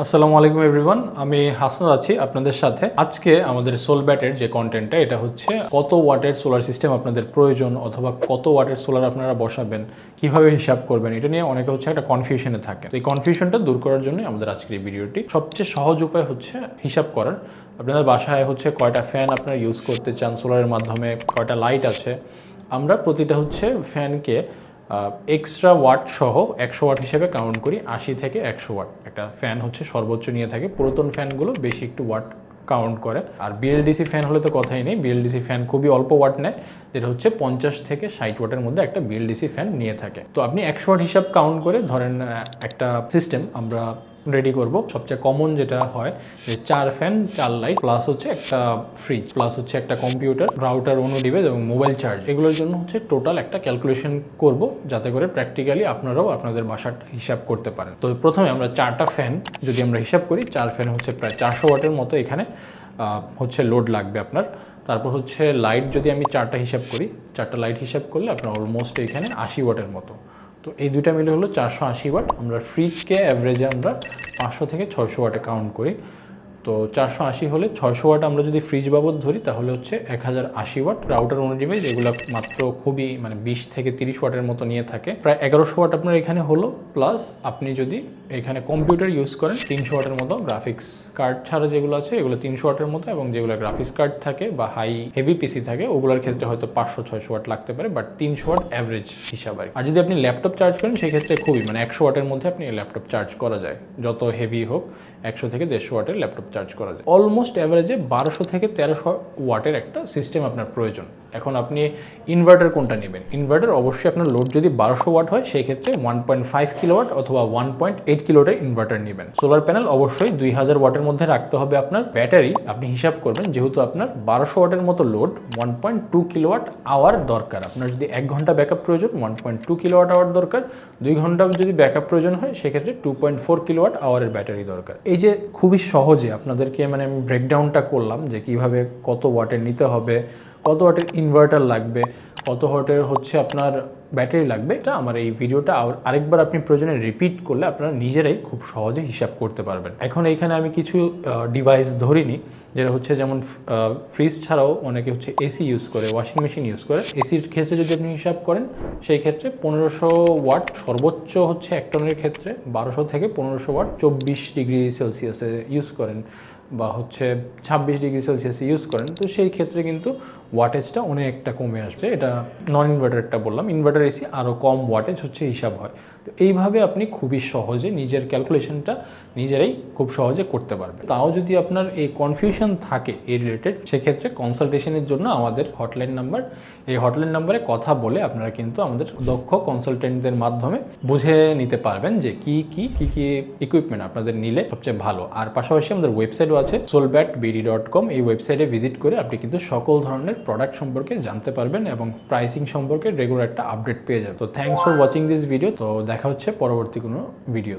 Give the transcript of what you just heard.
আসসালামু আলাইকুম এভরিওয়ান, আমি হাসান আছি আপনাদের সাথে। আজকে আমাদের সোলব্যাটের যে কন্টেন্টটা এটা হচ্ছে কত ওয়াটের সোলার সিস্টেম আপনাদের প্রয়োজন অথবা কত ওয়াটের সোলার আপনারা বসাবেন, কিভাবে হিসাব করবেন, এটা নিয়ে অনেকে হচ্ছে একটা কনফিউশনে থাকে। এই কনফিউশনটা দূর করার জন্য আমাদের আজকের এই ভিডিওটি। সবচেয়ে সহজ উপায় হচ্ছে হিসাব করার। আপনাদের বাসায় হচ্ছে কয়টা ফ্যান আপনারা ইউজ করতে চান সোলারের মাধ্যমে, কয়টা লাইট আছে। আমরা প্রতিটা হচ্ছে ফ্যানকে এক্সট্রা ওয়াট সহ 100 ওয়াট হিসেবে কাউন্ট করি। 80 থেকে 100 ওয়াট একটা ফ্যান হচ্ছে সর্বোচ্চ নিয়ে থাকে। পুরাতন ফ্যানগুলো বেশি একটু ওয়াট কাউন্ট করে। আর বিএলডিসি ফ্যান হলে তো কথাই নেই, বিএলডিসি ফ্যান খুবই অল্প ওয়াট নেয়, যেটা হচ্ছে 50 থেকে 60 ওয়াটের মধ্যে একটা বিএলডিসি ফ্যান নিয়ে থাকে। তো আপনি 100 ওয়াট হিসাব কাউন্ট করে ধরেন একটা সিস্টেম আমরা রেডি করব। সবচেয়ে কমন যেটা হয় যে 4 ফ্যান 4 লাইট প্লাস হচ্ছে একটা ফ্রিজ প্লাস হচ্ছে একটা কম্পিউটার, রাউটার, অন্য ডিভাইস এবং মোবাইল চার্জ, এগুলোর জন্য হচ্ছে টোটাল একটা ক্যালকুলেশন করব, যাতে করে প্র্যাকটিক্যালি আপনারাও আপনাদের বাসার হিসাব করতে পারেন। তো প্রথমে আমরা 4টা ফ্যান যদি আমরা হিসাব করি, 4 ফ্যান হচ্ছে প্রায় 400 ওয়াটের মতো এখানে হচ্ছে লোড লাগবে আপনার। তারপর হচ্ছে লাইট যদি আমি 4টা হিসাব করি, 4টা লাইট হিসাব করলে আপনার অলমোস্ট এখানে 80 ওয়াটের মতো। তো এই দুইটা মিলে হলো 480 ওয়াট। আমরা ফ্রিজকে অ্যাভারেজে আমরা 500 থেকে 600 ওয়াটে কাউন্ট করি। তো 480 হলে 600 ওয়াট আমরা যদি ফ্রিজ বাবদ ধরি তাহলে হচ্ছে 1080 ওয়াট। রাউটার অনুযায়ী এগুলো মাত্র খুবই 20 থেকে 30 ওয়াটের মতো নিয়ে থাকে। প্রায় 1100 ওয়াট আপনার এখানে হলো। প্লাস আপনি যদি এখানে কম্পিউটার ইউজ করেন 300 ওয়াটের মতো, গ্রাফিক্স কার্ড ছাড়া যেগুলো আছে এগুলো 300 ওয়াটের মতো, এবং যেগুলো গ্রাফিক্স কার্ড থাকে বা হাই হেভি পিসি থাকে ওগুলোর ক্ষেত্রে হয়তো 500-600 ওয়াট লাগতে পারে, বাট 300 ওয়াট অ্যাভারেজ হিসাব। আর যদি আপনি ল্যাপটপ চার্জ করেন সেক্ষেত্রে খুবই 100 ওয়াটের মধ্যে আপনি ল্যাপটপ চার্জ করা যায়। যত হেভি হোক 100 থেকে 150 ওয়াটের ল্যাপটপ চার্জ করা যায়। অলমোস্ট অ্যাভারেজে 1200 থেকে 1300 ওয়াটের একটা সিস্টেম আপনার প্রয়োজন। এখন আপনি ইনভার্টার কোনটা নেবেন? ইনভার্টার অবশ্যই আপনার লোড যদি 1200 ওয়াট হয় সেই ক্ষেত্রে 1.5 কিলোওয়াট অথবা 1.8 কিলোওয়াটের ইনভার্টার নেবেন। সোলার প্যানেল অবশ্যই 2000 ওয়াটের মধ্যে রাখতে হবে আপনার। ব্যাটারি আপনি হিসাব করবেন, যেহেতু আপনার 1200 ওয়াটের মতো লোড 1.2 কিলোওয়াট আওয়ার দরকার। আপনার যদি 1 ঘন্টা ব্যাকআপ প্রয়োজন 1.2 কিলোওয়াট আওয়ার দরকার। 2 ঘন্টা যদি ব্যাকআপ প্রয়োজন হয় সেক্ষেত্রে 2.4 কিলোওয়াট আওয়ারের ব্যাটারি দরকার। এই যে খুবই সহজে আপনাদেরকে আমি ব্রেকডাউনটা করলাম যে কিভাবে কত ওয়াটের নিতে হবে, কত ওয়াটের ইনভার্টার লাগবে, কত ওয়াটের হচ্ছে আপনার ব্যাটারি লাগবে। এটা আমার এই ভিডিওটা আরেকবার আপনি প্রয়োজনে রিপিট করলে আপনারা নিজেরাই খুব সহজে হিসাব করতে পারবেন। এখন এইখানে আমি কিছু ডিভাইস ধরিনি, যেটা হচ্ছে যেমন ফ্রিজ ছাড়াও অনেকে হচ্ছে এসি ইউজ করে, ওয়াশিং মেশিন ইউজ করে। এসির ক্ষেত্রে যদি আপনি হিসাব করেন সেই ক্ষেত্রে 1500 ওয়াট সর্বোচ্চ হচ্ছে এক টনের ক্ষেত্রে, 1200 থেকে 1500 ওয়াট 24 ডিগ্রি সেলসিয়াসে ইউজ করেন বা হচ্ছে 26 ডিগ্রি সেলসিয়াসে ইউজ করেন, তো সেই ক্ষেত্রে কিন্তু ওয়াটেজটা অনেকটা কমে আসছে। এটা নন ইনভার্টারটা বললাম। ইনভার্টার এসি আরও কম ওয়াটেজ হচ্ছে হিসাব হয়। তো এইভাবে আপনি খুবই সহজে নিজের ক্যালকুলেশনটা নিজেরাই খুব সহজে করতে পারবেন। তাও যদি আপনার এই কনফিউশন থাকে এই রিলেটেড, সেক্ষেত্রে কনসালটেশনের জন্য আমাদের হটলাইন নাম্বার, এই হটলাইন নাম্বারে কথা বলে আপনারা কিন্তু আমাদের দক্ষ কনসালটেন্টদের মাধ্যমে বুঝে নিতে পারবেন যে কি কি ইকুইপমেন্ট আপনাদের নিলে সবচেয়ে ভালো। আর পাশাপাশি আমাদের ওয়েবসাইটও আছে solbatbd.com। এই ওয়েবসাইটে ভিজিট করে আপনি কিন্তু সকল ধরনের প্রোডাক্ট সম্পর্কে জানতে পারবেন এবং প্রাইসিং সম্পর্কে রেগুলার একটা আপডেট পেয়ে যাবেন। তো thanks for watching this video. তো দেখা হচ্ছে পরবর্তী কোনো ভিডিও।